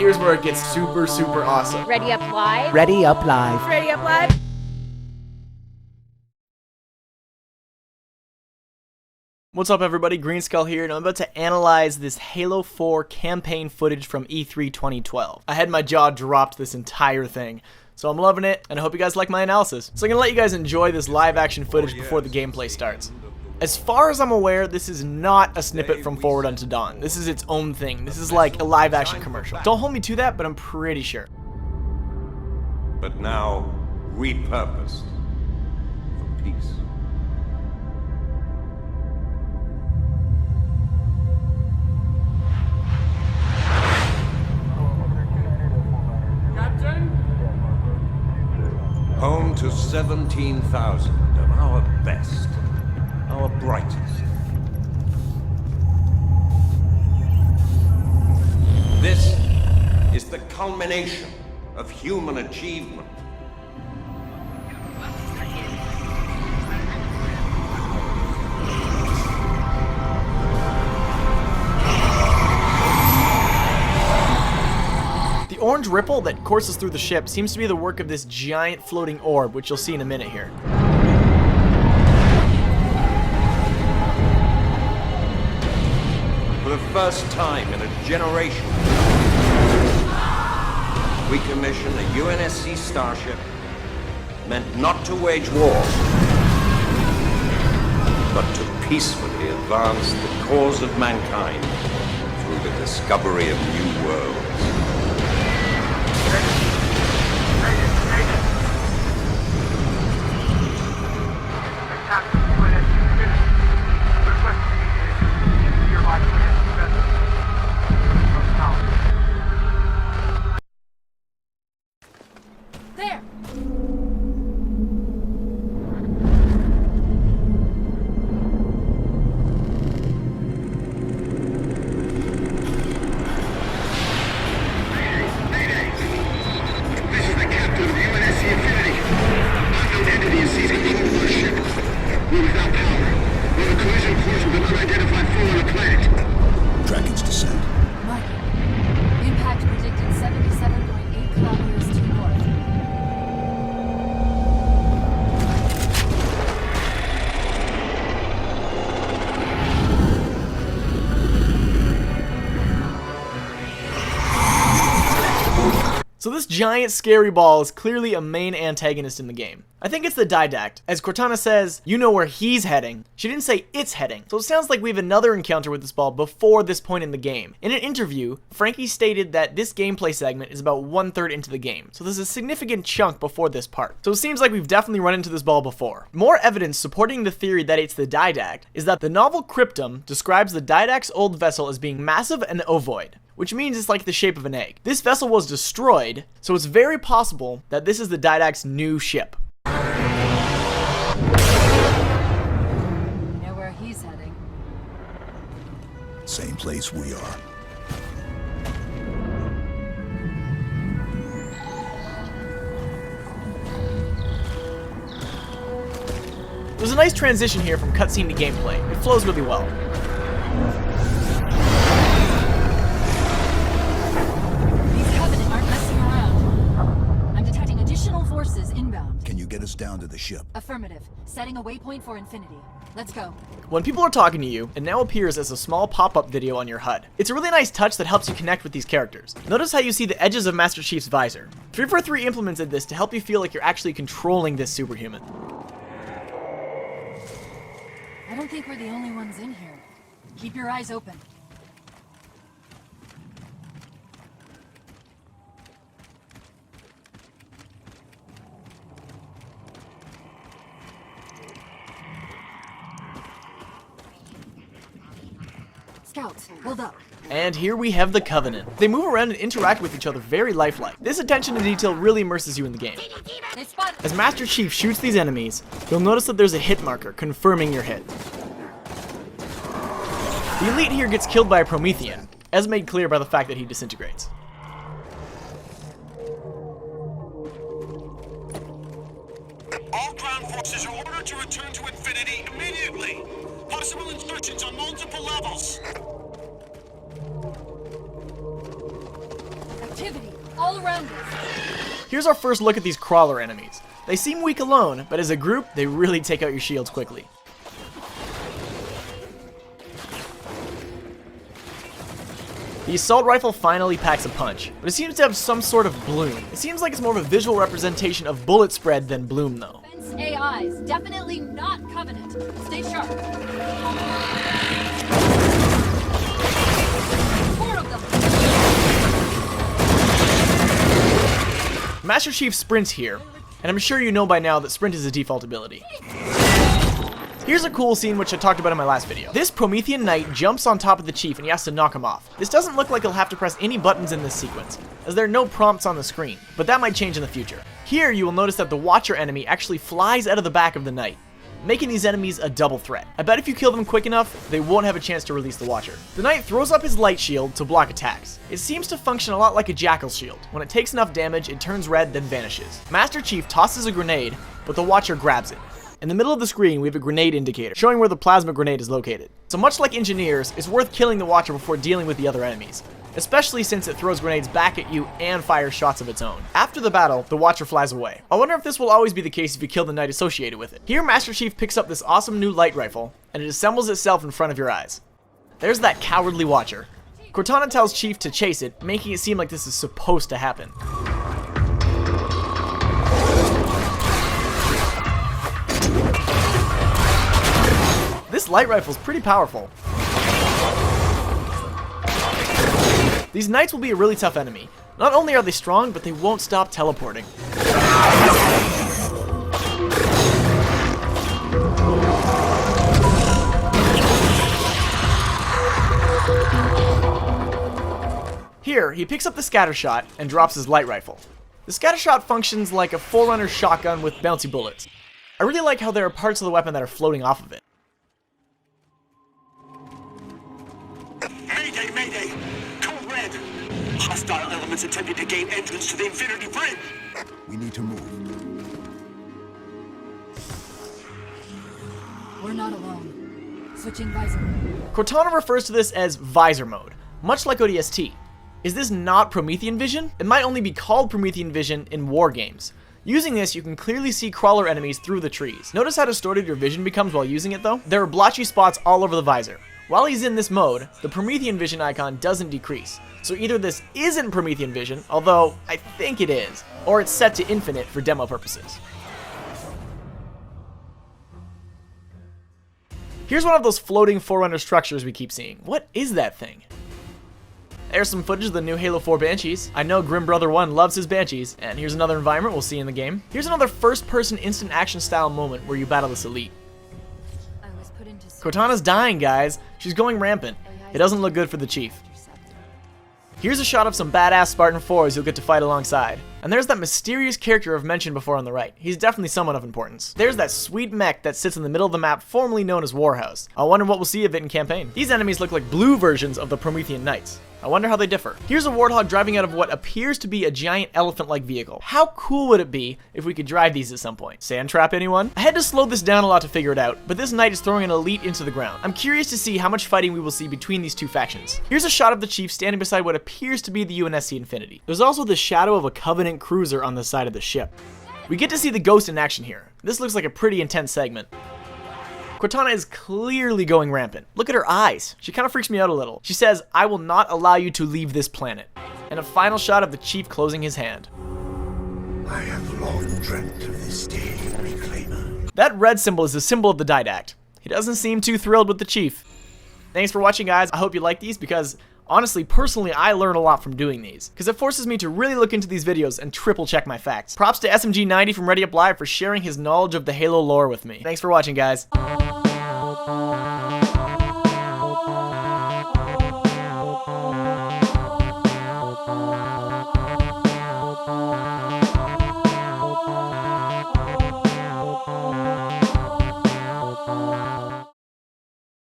here's where it gets super, super awesome. Ready up live? Ready up live. Ready up live? What's up everybody, Greenskull here, and I'm about to analyze this Halo 4 campaign footage from E3 2012. I had my jaw dropped this entire thing, so I'm loving it, and I hope you guys like my analysis. So I'm gonna let you guys enjoy this live action footage before the gameplay starts. As far as I'm aware, this is not a snippet from Forward Unto Dawn. This is its own thing. This is like a live action commercial. Don't hold me to that, but I'm pretty sure. But now repurposed for peace. Home to 17,000 of our best, our brightest. This is the culmination of human achievement. The orange ripple that courses through the ship seems to be the work of this giant floating orb, which you'll see in a minute here. For the first time in a generation, we commission a UNSC starship meant not to wage war, but to peacefully advance the cause of mankind through the discovery of new worlds. There! Dragon's descent. Mark. Impact predicted 77.8 kilometers to north. So this giant scary ball is clearly a main antagonist in the game. I think it's the Didact. As Cortana says, you know where he's heading. She didn't say it's heading. So it sounds like we have another encounter with this ball before this point in the game. In an interview, Frankie stated that this gameplay segment is about 1/3 into the game. So there's a significant chunk before this part. So it seems like we've definitely run into this ball before. More evidence supporting the theory that it's the Didact is that the novel Cryptum describes the Didact's old vessel as being massive and ovoid, which means it's like the shape of an egg. This vessel was destroyed, so it's very possible that this is the Didact's new ship. You know where he's heading. Same place we are. There's a nice transition here from cutscene to gameplay. It flows really well. Forces inbound. Can you get us down to the ship? Affirmative. Setting a waypoint for Infinity. Let's go. When people are talking to you, it now appears as a small pop-up video on your HUD. It's a really nice touch that helps you connect with these characters. Notice how you see the edges of Master Chief's visor. 343 implemented this to help you feel like you're actually controlling this superhuman. I don't think we're the only ones in here. Keep your eyes open. Scouts, hold up. And here we have the Covenant. They move around and interact with each other very lifelike. This attention to detail really immerses you in the game. As Master Chief shoots these enemies, you'll notice that there's a hit marker confirming your hit. The Elite here gets killed by a Promethean, as made clear by the fact that he disintegrates. All ground forces are ordered to return to Infinity immediately. Possible insertions on multiple levels. Activity all around us. Here's our first look at these crawler enemies. They seem weak alone, but as a group, they really take out your shields quickly. The assault rifle finally packs a punch, but it seems to have some sort of bloom. It seems like it's more of a visual representation of bullet spread than bloom though. Fence AIs, definitely not Covenant. Stay sharp. 4 of them. Master Chief sprints here, and I'm sure you know by now that sprint is a default ability. Here's a cool scene which I talked about in my last video. This Promethean Knight jumps on top of the Chief and he has to knock him off. This doesn't look like he'll have to press any buttons in this sequence, as there are no prompts on the screen, but that might change in the future. Here you will notice that the Watcher enemy actually flies out of the back of the Knight, making these enemies a double threat. I bet if you kill them quick enough, they won't have a chance to release the Watcher. The Knight throws up his light shield to block attacks. It seems to function a lot like a Jackal's shield. When it takes enough damage, it turns red, then vanishes. Master Chief tosses a grenade, but the Watcher grabs it. In the middle of the screen, we have a grenade indicator, showing where the plasma grenade is located. So much like Engineers, it's worth killing the Watcher before dealing with the other enemies, especially since it throws grenades back at you and fires shots of its own. After the battle, the Watcher flies away. I wonder if this will always be the case if you kill the Knight associated with it. Here, Master Chief picks up this awesome new light rifle, and it assembles itself in front of your eyes. There's that cowardly Watcher. Cortana tells Chief to chase it, making it seem like this is supposed to happen. This light rifle's pretty powerful. These Knights will be a really tough enemy. Not only are they strong, but they won't stop teleporting. Here, he picks up the scatter shot and drops his light rifle. The scatter shot functions like a Forerunner shotgun with bouncy bullets. I really like how there are parts of the weapon that are floating off of it. Mayday, mayday! Code red! Hostile elements attempting to gain entrance to the Infinity Bridge! We need to move. We're not alone. Switching visor. Cortana refers to this as visor mode, much like ODST. Is this not Promethean vision? It might only be called Promethean vision in war games. Using this, you can clearly see crawler enemies through the trees. Notice how distorted your vision becomes while using it though? There are blotchy spots all over the visor. While he's in this mode, the Promethean vision icon doesn't decrease. So either this isn't Promethean vision, although I think it is, or it's set to infinite for demo purposes. Here's one of those floating Forerunner structures we keep seeing. What is that thing? There's some footage of the new Halo 4 Banshees. I know Grim Brother 1 loves his Banshees, and here's another environment we'll see in the game. Here's another first-person instant action style moment where you battle this elite. Cortana's dying, guys. She's going rampant. It doesn't look good for the Chief. Here's a shot of some badass Spartan 4s you'll get to fight alongside. And there's that mysterious character I've mentioned before on the right. He's definitely someone of importance. There's that sweet mech that sits in the middle of the map formerly known as Warhouse. I wonder what we'll see of it in campaign. These enemies look like blue versions of the Promethean Knights. I wonder how they differ. Here's a Warthog driving out of what appears to be a giant elephant-like vehicle. How cool would it be if we could drive these at some point? Sand trap, anyone? I had to slow this down a lot to figure it out, but this Knight is throwing an elite into the ground. I'm curious to see how much fighting we will see between these two factions. Here's a shot of the Chief standing beside what appears to be the UNSC Infinity. There's also the shadow of a Covenant cruiser on the side of the ship. We get to see the Ghost in action here. This looks like a pretty intense segment. Cortana is clearly going rampant. Look at her eyes. She kind of freaks me out a little. She says, "I will not allow you to leave this planet." And a final shot of the Chief closing his hand. I have long dreamt of this day, Reclaimer. That red symbol is a symbol of the Didact. He doesn't seem too thrilled with the Chief. Thanks for watching, guys. I hope you like these because, honestly, personally, I learn a lot from doing these, because it forces me to really look into these videos and triple check my facts. Props to SMG90 from Ready Up Live for sharing his knowledge of the Halo lore with me. Thanks for watching, guys.